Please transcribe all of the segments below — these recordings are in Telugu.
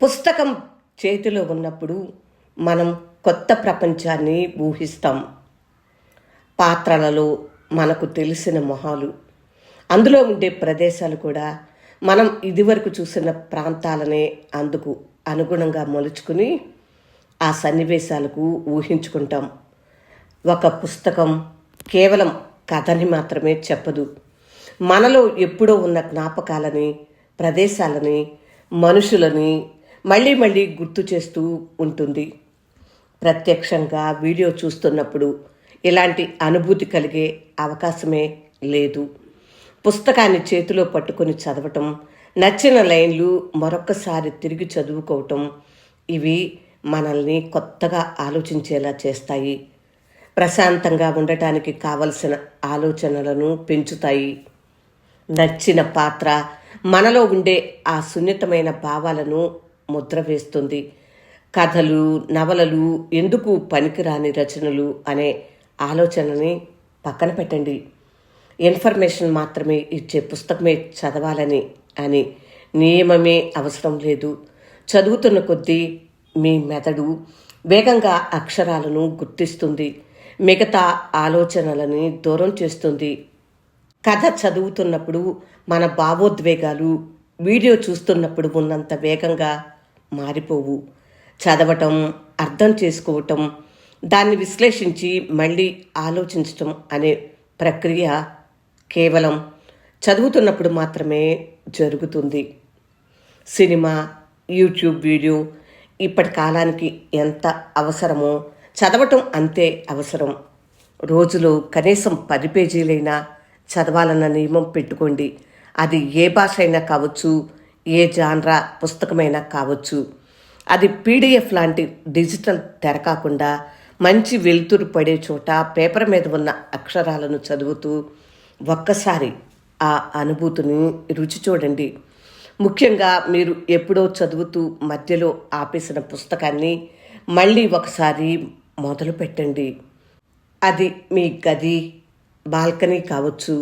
పుస్తకం చేతిలో ఉన్నప్పుడు మనం కొత్త ప్రపంచాన్ని ఊహిస్తాం. పాత్రలలో మనకు తెలిసిన మొహాలు, అందులో ఉండే ప్రదేశాలు కూడా మనం ఇదివరకు చూసిన ప్రాంతాలనే అందుకు అనుగుణంగా మలుచుకుని ఆ సన్నివేశాలకు ఊహించుకుంటాం. ఒక పుస్తకం కేవలం కథని మాత్రమే చెప్పదు. మనలో ఎప్పుడో ఉన్న జ్ఞాపకాలని, ప్రదేశాలని, మనుషులని మళ్ళీ మళ్ళీ గుర్తు చేస్తూ ఉంటుంది. ప్రత్యక్షంగా వీడియో చూస్తున్నప్పుడు ఇలాంటి అనుభూతి కలిగే అవకాశమే లేదు. పుస్తకాన్ని చేతిలో పట్టుకొని చదవటం, నచ్చిన లైన్లు మరొక్కసారి తిరిగి చదువుకోవటం, ఇవి మనల్ని కొత్తగా ఆలోచించేలా చేస్తాయి. ప్రశాంతంగా ఉండటానికి కావలసిన ఆలోచనలను పెంచుతాయి. నచ్చిన పాత్ర మనలో ఉండే ఆ సున్నితమైన భావాలను ముద్ర వేస్తుంది. కథలు, నవలలు ఎందుకు పనికిరాని రచనలు అనే ఆలోచనని పక్కన పెట్టండి. ఇన్ఫర్మేషన్ మాత్రమే ఇచ్చే పుస్తకమే చదవాలని అని నియమమే అవసరం లేదు. చదువుతున్న కొద్దీ మీ మెదడు వేగంగా అక్షరాలను గుర్తిస్తుంది, మిగతా ఆలోచనలని దూరం చేస్తుంది. కథ చదువుతున్నప్పుడు మన భావోద్వేగాలు వీడియో చూస్తున్నప్పుడు ఉన్నంత వేగంగా మారిపోవు. చదవటం, అర్థం చేసుకోవటం, దాన్ని విశ్లేషించి మళ్ళీ ఆలోచించటం అనే ప్రక్రియ కేవలం చదువుతున్నప్పుడు మాత్రమే జరుగుతుంది. సినిమా, యూట్యూబ్ వీడియో ఇప్పటి కాలానికి ఎంత అవసరమో చదవటం అంతే అవసరం. రోజులో కనీసం 10 పేజీలైనా చదవాలన్న నియమం పెట్టుకోండి. అది ఏ భాష అయినా కావచ్చు, ఏ జాన్రా పుస్తకమైనా కావచ్చు. అది పీడిఎఫ్ లాంటి డిజిటల్ తెర కాకుండా మంచి వెలుతురు పడే చోట పేపర్ మీద ఉన్న అక్షరాలను చదువుతూ ఒక్కసారి ఆ అనుభూతిని రుచి చూడండి. ముఖ్యంగా మీరు ఎప్పుడో చదువుతూ మధ్యలో ఆపేసిన పుస్తకాన్ని మళ్ళీ ఒకసారి మొదలు పెట్టండి. అది మీ గది, బాల్కనీ కావచ్చు,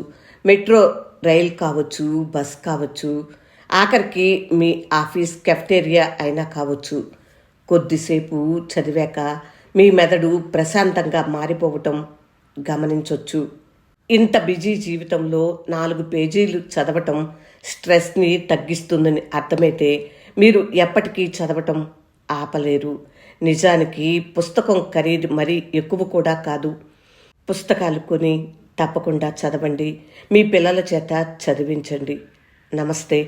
మెట్రో రైల్ కావచ్చు, బస్ కావచ్చు, ఆఖరికి మీ ఆఫీస్ కెఫ్టేరియా అయినా కావచ్చు. కొద్దిసేపు చదివాక మీ మెదడు ప్రశాంతంగా మారిపోవటం గమనించవచ్చు. ఇంత బిజీ జీవితంలో 4 పేజీలు చదవటం స్ట్రెస్ని తగ్గిస్తుందని అర్థమైతే మీరు ఎప్పటికీ చదవటం ఆపలేరు. నిజానికి పుస్తకం ఖరీదు మరీ ఎక్కువ కూడా కాదు. పుస్తకాలు కొని తప్పకుండా చదవండి. మీ పిల్లల చేత చదివించండి. నమస్తే.